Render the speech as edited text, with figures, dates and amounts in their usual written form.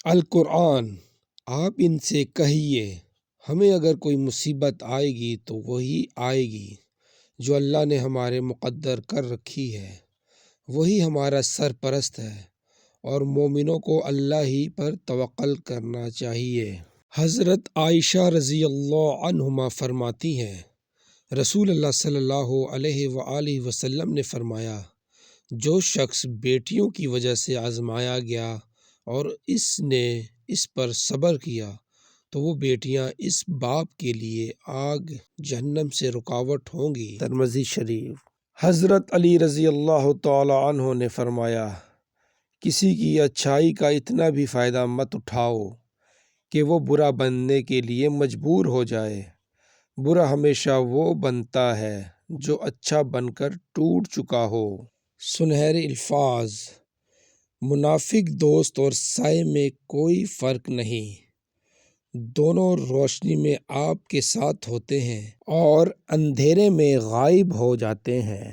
القرآن، آپ ان سے کہیے ہمیں اگر کوئی مصیبت آئے گی تو وہی آئے گی جو اللہ نے ہمارے مقدر کر رکھی ہے، وہی ہمارا سرپرست ہے، اور مومنوں کو اللہ ہی پر توکل کرنا چاہیے۔ حضرت عائشہ رضی اللہ عنہما فرماتی ہیں، رسول اللہ صلی اللہ علیہ وآلہ وسلم نے فرمایا، جو شخص بیٹیوں کی وجہ سے آزمایا گیا اور اس نے اس پر صبر کیا تو وہ بیٹیاں اس باپ کے لیے آگ جہنم سے رکاوٹ ہوں گی۔ ترمذی شریف۔ حضرت علی رضی اللہ تعالی عنہ نے فرمایا، کسی کی اچھائی کا اتنا بھی فائدہ مت اٹھاؤ کہ وہ برا بننے کے لیے مجبور ہو جائے۔ برا ہمیشہ وہ بنتا ہے جو اچھا بن کر ٹوٹ چکا ہو۔ سنہرے الفاظ، منافق دوست اور سائے میں کوئی فرق نہیں، دونوں روشنی میں آپ کے ساتھ ہوتے ہیں اور اندھیرے میں غائب ہو جاتے ہیں۔